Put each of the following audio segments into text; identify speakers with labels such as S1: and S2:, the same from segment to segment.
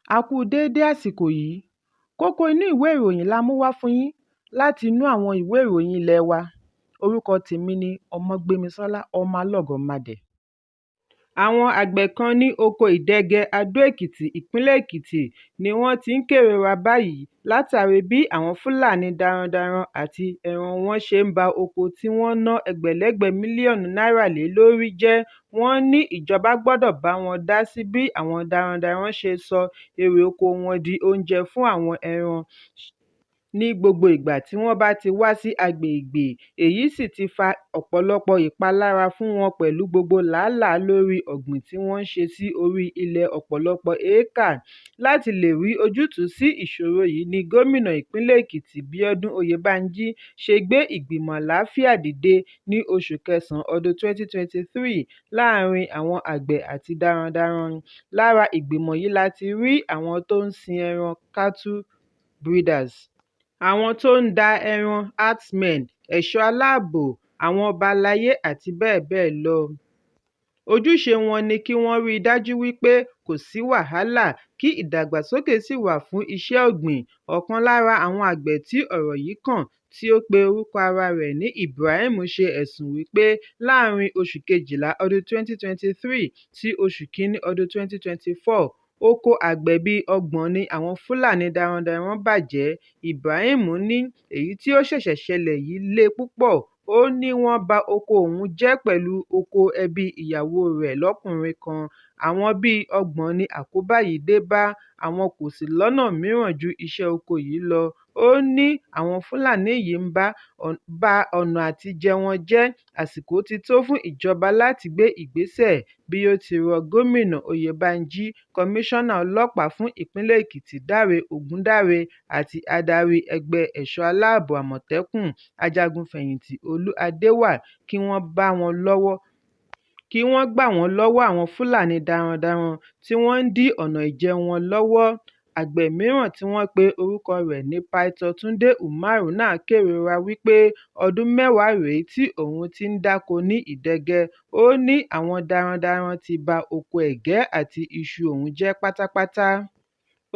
S1: A kú déédé àsìkò yìí. Kókó inú ìwé ìròyìn la mú wá fún yín láti inú àwọn ìwé ìròyìn ilé wa. Orúkọ tèmi ni Ọmọgbémisọ́lá ọmọ Alọ́gọ̀madẹ̀. Àwọn àgbẹ̀ kan ní oko Ìdẹ́gẹ Adó-Èkìtì ìpínlẹ̀ Èkìtì ni wọ́n ti ń kérora báyìí látàrí bí àwọn Fúlàní darandaran àti ẹran wọn ṣe ń ba oko tí wọ́n ná ẹgbẹ̀lẹ́gbẹ̀ mílíọ̀nù náírà lé lórí jẹ́. Wọ́n ní ìjọba gbọ́dọ̀ bá wọn dá sí bí àwọn darandaran ṣe sọ èrè oko wọn di oúnjẹ fún àwọn ẹran ní gbogbo ìgbà tí wọ́n bá ti wá sí agbègbè. Èyí sì ti fa ọ̀pọ̀lọpọ̀ ìpalára fún wọn pẹ̀lú gbogbo làálàá lórí ọ̀gbìn tí wọ́n ń ṣe sí orí ilẹ̀ ọ̀pọ̀lọpọ̀ éékà. Láti lè rí ojútùú sí ìṣòro yìí ni gómìnà ìpínlẹ̀ Èkìtì Bíọ́dún Oyèbánjí ṣe gbé ìgbìmọ̀ àlàáfíà dìde ní oṣù kẹsàn-án ọdún 2023 láàrin àwọn àgbẹ̀ àti darandaran. Lára ìgbìmọ̀ yìí la ti rí àwọn tó ń sin ẹran cattle breeders, àwọn tó ń da ẹran herdsmen, ẹ̀ṣọ́ aláàbò, àwọn ọba aláyé àti bẹ́ẹ̀ bẹ́ẹ̀ lọ. Ojúṣe wọn ni kí wọ́n rí i dájú wípé kò sí wàhálà, kí ìdàgbàsókè sì wà fún iṣẹ́ ọ̀gbìn. Ọ̀kan lára àwọn àgbẹ̀ tí ọ̀rọ̀ yìí kàn, tí ó pe orúkọ ara rẹ̀ ní Ibrahim, ṣe ẹ̀sùn wípé láàrin oṣù kejìlá ọdún 2023 sí oṣù kínní ọdún 2024, oko àgbẹ̀ bíi 30 ni àwọn Fúlàní darandaran bàjẹ́. Ibrahim ní èyí tí ó ṣẹ̀ṣẹ̀ ṣẹlẹ̀ yìí le púpọ̀. Ó ní wọ́n ba oko òun jẹ́ pẹ̀lú oko ẹbí ìyàwó rẹ̀ lọ́kùnrin kan. Àwọn bíi 30 ni àkóbá yìí dé bá. Àwọn kò sí lọ́nà mìíràn ju iṣẹ́ oko yìí lọ. Ó ní àwọn Fúlàní yìí ń ba ọ̀nà àtijẹ wọn jẹ́. Àsìkò ti tó fún ìjọba láti gbé ìgbésẹ̀, bí ó ti rọ gómìnà Oyèbánjí, kọmíṣánná ọlọ́pàá fún ìpínlẹ̀ Èkìtì Dáre Ògúndáre àti adarí ẹgbẹ́ ẹ̀ṣọ́ aláàbò Àmọ̀tẹ́kùn ajagun-fẹ̀yìntì Olú Adéwà kí wọ́n gbà wọ́n lọ́wọ́ àwọn Fúlàní darandaran tí wọ́n ń dí ọ̀nà ìjẹ wọn lọ́wọ́. Àgbẹ̀ mìíràn tí wọ́n pe orúkọ rẹ̀ ní Pásítọ̀ Túndé Umaru náà kérora wípé ọdún 10 rèé tí òun ti ń dáko ní Ìdẹ́gẹ. Ó ní àwọn darandaran ti ba oko ẹ̀gẹ́ àti iṣu òun jẹ́ pátápátá.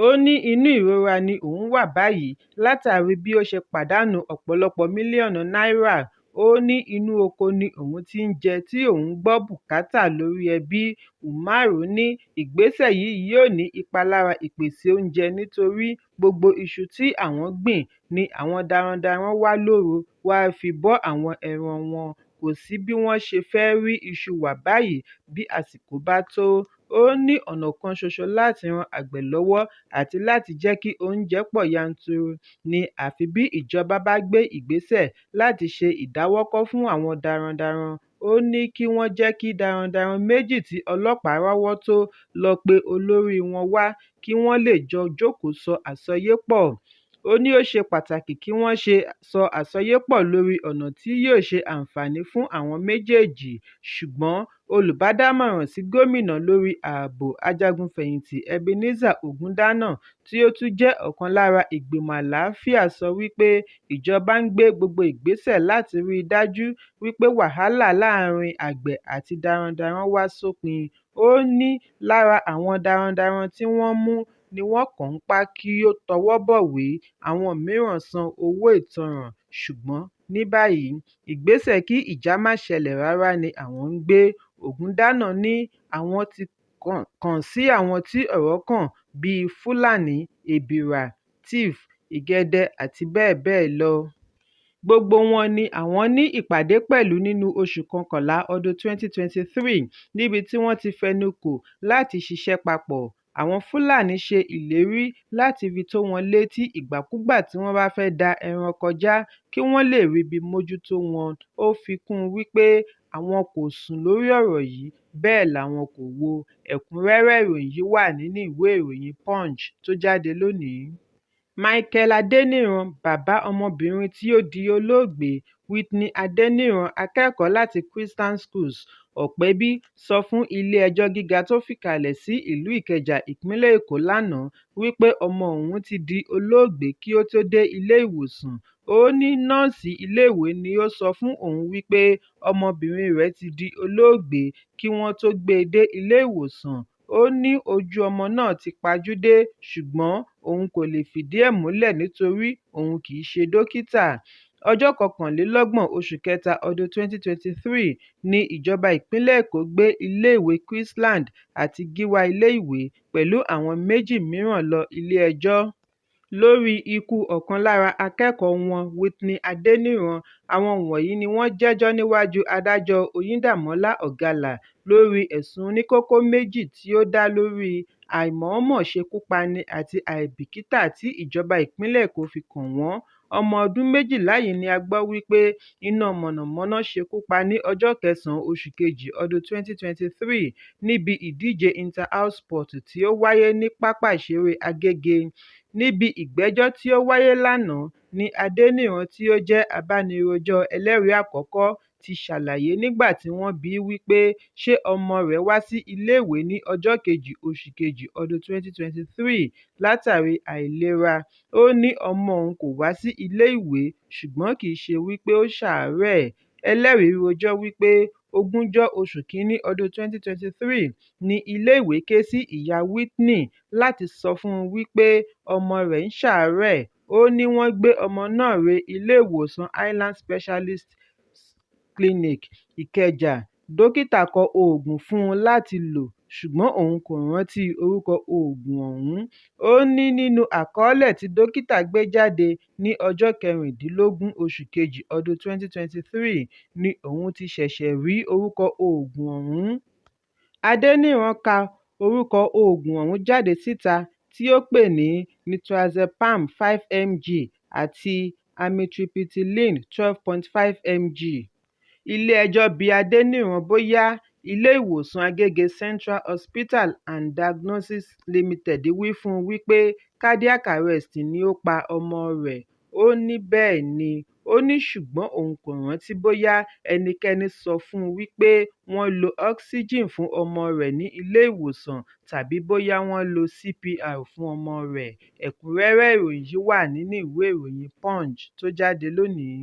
S1: Ó ní inú ìrora ni òun wà báyìí látàrí bí ó ṣe pàdánù ọ̀pọ̀lọpọ̀ mílíọ̀nù náírà. Ó ní inú oko ni òun ti ń jẹ tí òun gbọ́ bùkátà lórí ẹbí. Umaru ní ìgbésẹ̀ yìí yóò ní ipa lára ìpèsè oúnjẹ nítorí gbogbo iṣu tí àwọn gbìn ni àwọn darandaran wá lóru wá fi bọ́ àwọn ẹran wọn. Kò sí bí wọ́n ṣe fẹ́ rí iṣu wà báyìí bí àsìkò bá tó. Ó ní ọ̀nà kan ṣoṣo láti ran àgbẹ̀ lọ́wọ́ àti láti jẹ́ kí oúnjẹ pọ̀ yanturu ni àfi bí ìjọba bá gbé ìgbésẹ̀ láti ṣe ìdáwọ́kọ̀ fún àwọn darandaran. Ó ní kí wọ́n jẹ́ kí darandaran méjì tí ọlọ́pàá rọ́wọ́ tó lọ pe olórí wọn wá kí wọ́n lè jọ jókòó sọ àsọyépọ̀. Ó ní ó ṣe pàtàkì kí wọ́n sọ àsọyépọ̀ lórí ọ̀nà tí yóò ṣe àǹfààní fún àwọn méjèèjì. Ṣùgbọ́n olùbádámọ̀ràn sí gómìnà lórí ààbò ajagun-fẹ̀yìntì Ebenezer Ogundana, tí ó tún jẹ́ ọ̀kan lára ìgbìmọ̀ àlàáfíà, sọ wípé ìjọba ń gbé gbogbo ìgbésẹ̀ láti rí i dájú wípé wàhálà láàrin àgbẹ̀ àti darandaran wá sópin. Ó ní lára àwọn darandaran tí wọ́n mú ni wọ́n kàn ń pa kí ó tọwọ́ bọ̀wé, àwọn mìíràn san owó ìtanràn. Ṣùgbọ́n ní báyìí, ìgbésẹ̀ kí ìjà má ṣẹlẹ̀ rárá ni àwọn ń gbé. Ògúndáná ní àwọn ti kàn sí àwọn tí ọ̀rọ̀ kàn bíi Fúlàní, Èbìrà, Tiv, Ìgẹ̀dẹ̀ àti bẹ́ẹ̀ bẹ́ẹ̀ lọ. Gbogbo wọn ni àwọn ní ìpàdé pẹ̀lú nínú oṣù kọkànlá ọdún 2023 níbi tí wọ́n ti fẹnu kò láti ṣiṣẹ́ papọ̀. Àwọn Fúlàní ṣe ìlérí láti fi tó wọn létí ìgbàkúgbà tí wọ́n bá fẹ́ da ẹran kọjá kí wọ́n lè ríbi mójútó wọn. Ó fi kún un wípé àwọn kò sùn lórí ọ̀rọ̀ yìí, bẹ́ẹ̀ làwọn kò wo. Ẹ̀kúnrẹ́rẹ́ ìròyìn yìí wà nínú ìwé ìròyìn Punch tó jáde lónìí. Michael Adéníran, bàbá ọmọbìnrin tí ó di olóògbé Whitney Adéníran, akẹ́kọ̀ọ́ láti Christian Schools Ọ̀pẹ́bí, sọ fún ilé-ẹjọ́ gíga tó fìkàlẹ̀ sí ìlú Ìkẹjà, ìpínlẹ̀ Èkó lánàá wípé ọmọ òun ti di olóògbé kí ó tó dé ilé ìwòsàn. Ó ní nọ́ọ̀sì iléèwé ni ó sọ fún òun wípé ọmọbìnrin rẹ̀ ti di olóògbé kí wọ́n tó gbé e dé ilé ìwòsàn. ó ní ojú ọmọ náà ti pajúdé ṣùgbọ́n òun kò lè fìdí ẹ̀ múlẹ̀ nítorí òun kì í ṣe dókítà. Ọjọ́ 21 oṣù kẹta ọdún 2023 ni ìjọba ìpínlẹ̀ Èkó gbé iléèwé Chrisland àti Gíwá Ilé-ìwé pẹ̀lú àwọn méjì mìíràn lọ ilé-ẹjọ́ lórí ikú ọ̀kan lára akẹ́kọ̀ọ́ wọn Whitney Adéníran. Àwọn wọ̀nyí ni wọ́n jẹ́jọ́ níwájú adájọ́ Oyíndàmọ́lá Ọ̀gálá lórí ẹ̀sùn oníkókó méjì tí ó dá lórí àìmọ̀ọ́mọ̀ ṣekúpani àti àìbìkítà tí ìjọba ìpínlẹ̀ Èkó fi kàn wọ́n. Ọmọ ọdún 12 yìí ni a gbọ́ wípé iná mọ̀nàmọ́ná ṣekú pa ní ọjọ́ 9 oṣù kejì ọdún 2023 níbi ìdíje Inter-House Sport tí ó wáyé ní pápá ìṣeré Agége. Níbi ìgbẹ́jọ́ tí ó wáyé lánàá ni Adéníran tí ó jẹ́ abánirojọ́ ẹlẹ́rìí àkọ́kọ́ ti ṣàlàyé nígbà tí wọ́n bi í wípé ṣé ọmọ rẹ̀ wá sí iléèwé ní ọjọ́ 2 oṣù kejì ọdún 2023 látàrí àìlera. Ó ní ọmọ òun kò wá sí iléèwé ṣùgbọ́n kì í ṣe wípé ó ṣàárẹ̀. Ẹlẹ́rìí rojọ́ wípé 20 oṣù kínní ọdún 2023 ni iléèwé ké sí ìyá Whitney láti sọ fún un wípé ọmọ rẹ̀ ń ṣàárẹ̀. Ó ní wọ́n gbé ọmọ náà re ilé-ìwòsàn Highland Specialist Clinic Ìkẹjà. Dókítà kọ oògùn fún un láti lò ṣùgbọ́n òun kò rántí orúkọ oògùn ọ̀hún. Ó ní nínú àkọọ́lẹ̀ tí dókítà gbé jáde ní ọjọ́ 16 oṣù kejì ọdún 2023 ni òun ti ṣẹ̀ṣẹ̀ rí orúkọ oògùn ọ̀hún. Adéníran ka orúkọ oògùn ọ̀hún jáde síta tí ó pè ní nitrazepam 5 mg àti amitriptyline 12.5 mg. Ilé-ẹjọ́ bi Adéníran bóyá ilé-ìwòsàn Agége Central Hospital and Diagnosis Limited wí fún un wípé cardiac arrest ni ó pa ọmọ rẹ̀. Ó ní bẹ́ẹ̀ ni. Ó ní ṣùgbọ́n òun kò rántí bóyá ẹnikẹ́ni sọ fún un wípé wọ́n lo oxygen fún ọmọ rẹ̀ ní ilé-ìwòsàn tàbí bóyá wọ́n lo CPR fún ọmọ rẹ̀. Ẹ̀kúnrẹ́rẹ́ ìròyìn yìí wà nínú ìwé ìròyìn Punch tó jáde lónìí.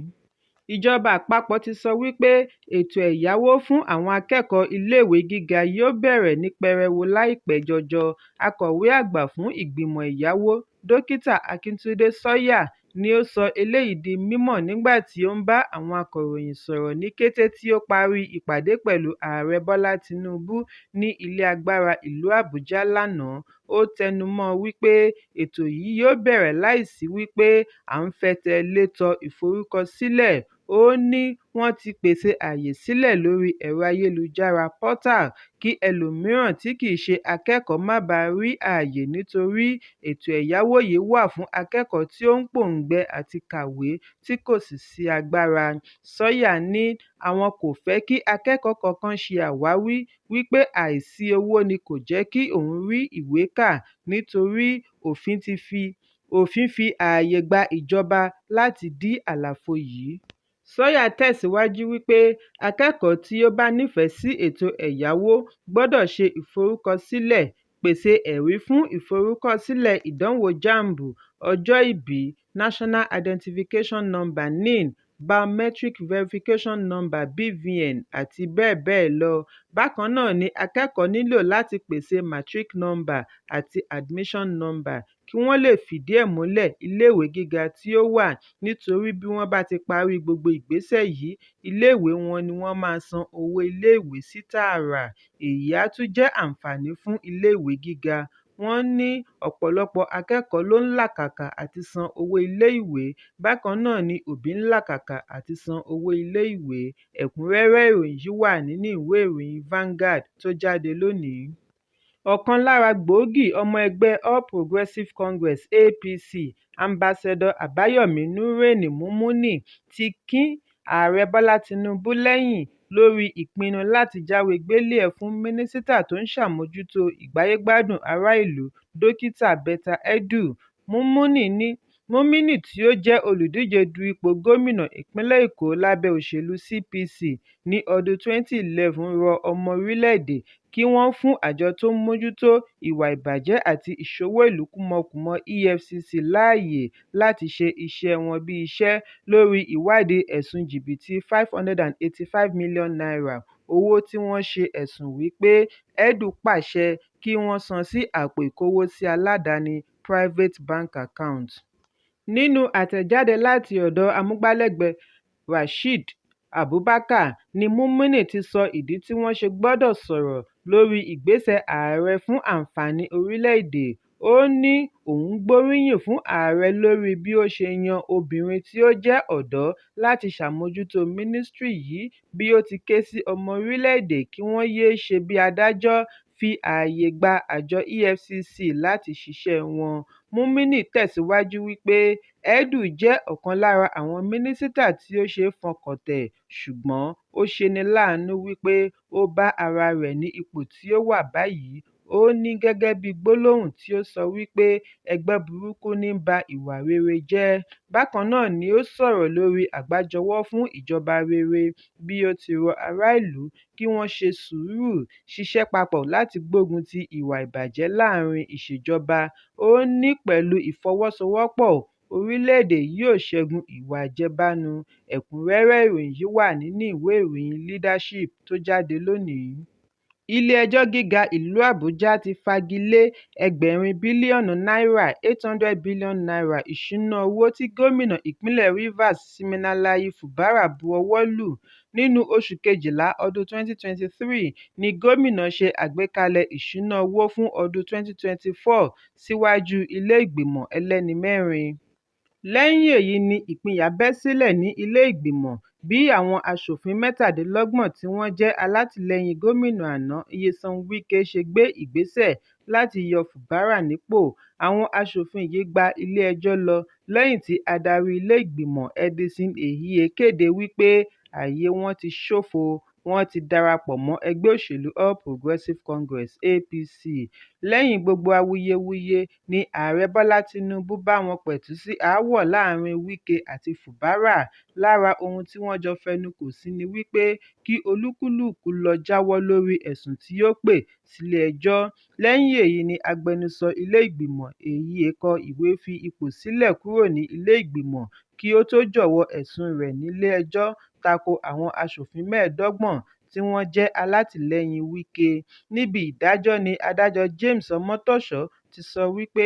S1: Ìjọba àpapọ̀ ti sọ wípé ètò ẹ̀yáwó fún àwọn akẹ́kọ̀ọ́ iléèwé gíga yóò bẹ̀rẹ̀ ní pẹrẹwu láìpẹ́ jọjọ. Akọ̀wé àgbà fún ìgbìmọ̀ ẹ̀yáwó Dókítà Akíntúndé Ṣóyà ni ó sọ eléyìí di mímọ̀ nígbà tí ó ń bá àwọn akọ̀ròyìn sọ̀rọ̀ ní kété tí ó parí ìpàdé pẹ̀lú Ààrẹ Bọ́lá Tinubu ní ilé agbára ìlú Àbújá lánàá. Ó tẹnumọ́ wípé ètò yìí yóò bẹ̀rẹ̀ láìsí wípé à ń fẹsẹ̀ létò ìforúkọsílẹ̀. Ó ní wọ́n ti pèsè ààyè sílẹ̀ lórí ẹ̀rọ ayélujára portal kí ẹlòmíràn tí kì í ṣe akẹ́kọ̀ọ́ má bàa rí ààyè nítorí ètò ẹ̀yáwó yìí wà fún akẹ́kọ̀ọ́ tí ó ń pòǹgbẹ àti kàwé tí kò sì sí agbára. Ṣóyà ní àwọn kò fẹ́ kí akẹ́kọ̀ọ́ kankan ṣe àwáwí wípé àìsí owó ni kò jẹ́ kí òun rí ìwé kà nítorí òfin fi ààyè gba ìjọba láti dí àlàfo yìí. Ṣóyà tẹ̀síwájú wípé akẹ́kọ̀ọ́ tí ó bá nífẹ̀ẹ́ sí ètò ẹ̀yáwó gbọ́dọ̀ ṣe ìforúkọsílẹ̀, pèsè ẹ̀rí fún ìforúkọsílẹ̀ ìdánwò JAMB, ọjọ́ ìbí, National Identification Number (NIN), Biometric Verification Number (BVN) àti bẹ́ẹ̀ bẹ́ẹ̀ lọ. Bákan náà ni akẹ́kọ̀ọ́ nílò láti pèsè matric number àti admission number kí wọ́n lè fìdí ẹ̀ múlẹ̀ iléèwé gíga tí ó wà nítorí bí wọ́n bá ti parí gbogbo ìgbésẹ̀ yìí, iléèwé wọn ni wọ́n máa san owó iléèwé sí tààrà. Èyí á tún jẹ́ àǹfààní fún iléèwé gíga. Wọ́n ní ọ̀pọ̀lọpọ̀ akẹ́kọ̀ọ́ ló ń làkàkà àti san owó ilé-ìwé. Bákan náà ni òbí ń làkàkà àti san owó ilé-ìwé. Ẹ̀kúnrẹ́rẹ́ ìròyìn yìí wà nínú ìwé ìròyìn Vanguard tó jáde lónìí. Ọ̀kan lára gbòógì ọmọ ẹgbẹ́ All Progressives Congress (APC), Ambassador Àbáyọ̀mí Núréènì Múmúnì ti kín Ààrẹ Bọ́lá Tinubu lẹ́yìn lórí ìpinnu láti jáwé gbélé-ẹ̀ fún Mínísítà tó ń ṣàmójútó ìgbáyégbádùn ará ìlú Dókítà Betta Edu. Múmínì tí ó jẹ́ olùdíje du ipò gómìnà ìpínlẹ̀ Èkó lábẹ́ òṣèlú CPC ní ọdún 2011 rọ ọmọ orílẹ̀-èdè kí wọ́n fún àjọ tó ń mójútó ìwà ìbàjẹ́ àti ìṣòwò ìlú kúmọkùmọ EFCC láàyè láti ṣe iṣẹ́ wọn bí iṣẹ́ lórí ìwádìí ẹ̀sùn jìbìtì 585 million naira owó tí wọ́n ṣe ẹ̀sùn wípé Edu pàṣẹ kí wọ́n san sí àpò ìkówósí aládàáni private bank account. Nínú àtẹ̀jáde láti ọ̀dọ̀ amúgbálẹ́gbẹ̀ẹ́ Rasheed Abubakar ni Múmínì ti sọ ìdí tí wọ́n ṣe gbọ́dọ̀ sọ̀rọ̀ lórí ìgbésẹ̀ ààrẹ fún àǹfààní orílẹ̀-èdè. Ó ní òun gbóríyìn fún ààrẹ lórí bí ó ṣe yan obìnrin tí ó jẹ́ ọ̀dọ́ láti ṣàmójútó mínísítírì yìí, bí ó ti ké sí ọmọ orílẹ̀-èdè kí wọ́n yéé ṣe bí adájọ́ fi ààyè gba àjọ EFCC láti ṣiṣẹ́ wọn. Múmínì tẹ̀síwájú wípé Edu jẹ́ ọ̀kan lára àwọn mínísítà tí ó ṣeé fọkàn tẹ̀, ṣùgbọ́n ó ṣeni láàánú wípé ó bá ara rẹ̀ ní ipò tí ó wà báyìí. Ó ní gẹ́gẹ́ bí gbólóhùn tí ó sọ wípé ẹgbẹ́ burúkú ní ń ba ìwà rere jẹ́. Bákan náà ni ó sọ̀rọ̀ lórí àgbájọwọ́ fún ìjọba rere, bí ó ti rọ ará ìlú kí wọ́n ṣe sùúrù, ṣiṣẹ́ papọ̀ láti gbógun ti ìwà ìbàjẹ́ láàrin ìṣèjọba. Ó ní pẹ̀lú ìfọwọ́sowọ́pọ̀, orílẹ̀-èdè yóò ṣẹ́gun ìwà àjẹbánu. Ẹ̀kúnrẹ́rẹ́ ìròyìn yìí wà nínú ìwé ìròyìn Leadership tó jáde lónìí. Ilé-ẹjọ́ gíga ìlú Àbújá ti fagi lé ẹgbẹ̀rin bílíọ̀nù náírà (800 billion naira) ìṣúná owó tí gómìnà ìpínlẹ̀ Rivers Siminalayi Fubara bu ọwọ́ lù. Nínú oṣù Kejìlá ọdún 2023 ni gómìnà ṣe àgbékalẹ̀ ìṣúná owó fún ọdún 2024 síwájú ilé ìgbìmọ̀ ẹlẹ́ni mẹ́rin. Lẹ́yìn èyí ni ìpínyà bẹ́ sílẹ̀ ní ilé ìgbìmọ̀ bí àwọn aṣòfin 27 tí wọ́n jẹ́ alátìlẹyìn gómìnà àná Nyesom Wike ṣe gbé ìgbésẹ̀ láti yọ Fubara nípò. Àwọn aṣòfin yìí gba ilé-ẹjọ́ lọ lẹ́yìn tí adarí ilé ìgbìmọ̀ Edison Ehie kéde wípé ààyè wọn ti ṣófo, wọ́n ti darapọ̀ mọ́ ẹgbẹ́ òṣèlú All Progressives Congress (APC). Lẹ́yìn gbogbo awuyewuye ni ààrẹ Bọ́lá Tinubu bá wọn pẹ̀tù sí aáwọ̀ láàrin Wike àti Fubara. Lára ohun tí wọ́n jọ fẹnukò sí ni wípé kí olúkúlùkù lọ jáwọ́ lórí ẹ̀sùn tí ó pè sílé-ẹjọ́. Lẹ́yìn èyí ni agbẹnusọ ilé ìgbìmọ̀ Ehie kọ ìwé fi ipò sílẹ̀ kúrò ní ilé ìgbìmọ̀ kí ó tó jọ̀wọ́ ẹ̀sùn rẹ̀ nílé-ẹjọ́ tako àwọn aṣòfin 25 tí wọ́n jẹ́ alátìlẹyìn Wike. Níbi ìdájọ́ ni adájọ́ James Omotosho ti sọ wípé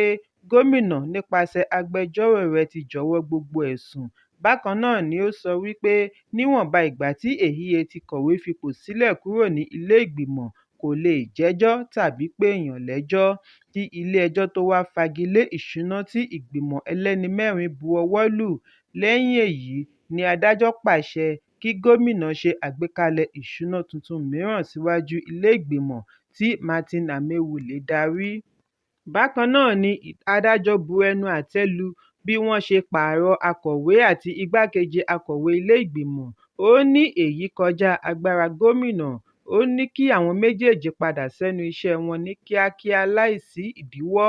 S1: gómìnà nípasẹ̀ agbẹjọ́rò rẹ̀ ti jọ̀wọ́ gbogbo ẹ̀sùn. Bákan náà ni ó sọ wípé níwọ̀nba ìgbà tí Ehie ti kọ̀wé fipò sílẹ̀ kúrò ní ilé ìgbìmọ̀, kò lè jẹ́jọ́ tàbí péyàn lẹ́jọ́, kí ilé-ẹjọ́ tó wá fagi lé ìṣúná tí ìgbìmọ̀ ẹlẹ́ni mẹ́rin bu ọwọ́ lù. Lẹ́yìn èyí ni adájọ́ pàṣẹ kí gómìnà ṣe àgbékalẹ̀ ìṣúná tuntun mìíràn síwájú ilé ìgbìmọ̀ tí Martin Amaewhule darí. Bákan náà ni adájọ́ bu ẹnu àtẹ́ lu bí wọ́n ṣe pààrọ̀ akọ̀wé àti igbákejì akọ̀wé ilé ìgbìmọ̀. Ó ní èyí kọjá agbára gómìnà. Ó ní kí àwọn méjèèjì padà sẹ́nu iṣẹ́ wọn ní kíákíá láìsí ìdíwọ́.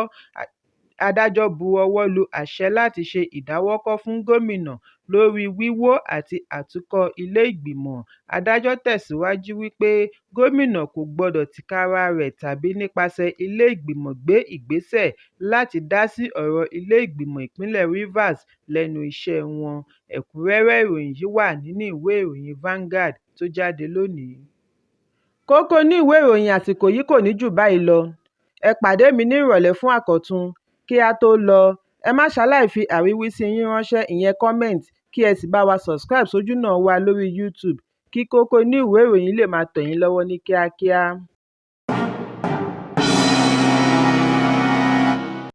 S1: Adájọ́ bu ọwọ́ lu àṣẹ láti ṣe ìdáwọ́kọ̀ fún gómìnà lórí wíwó àti àtúnkọ́ ilé ìgbìmọ̀. Adájọ́ tẹ̀síwájú wípé gómìnà kò gbọdọ̀ tìkára rẹ̀ tàbí nípasẹ̀ ilé ìgbìmọ̀ gbé ìgbésẹ̀ láti dá sí ọ̀rọ̀ ilé ìgbìmọ̀ ìpínlẹ̀ Rivers lẹ́nu iṣẹ́ wọn. Ẹ̀kúnrẹ́rẹ́ ìròyìn yìí wà nínú ìwé ìròyìn Vanguard tó jáde lónìí. Kókó ní ìwé ìròyìn àsìkò yìí kò ní jù báyìí lọ. Ẹ pàdé mi ní ìrọ̀lẹ́ fún àkọ́tun. Kí a tó lọ, ẹ má ṣaláì fi àríwísí yín ránṣẹ́, ìyẹn comment, kí ẹ sì bá wa subscribe sójúnà wa lórí YouTube kí Kókó ní ìwé ìròyìn lè máa tẹ̀ yín lọ́wọ́ ní kíákíá.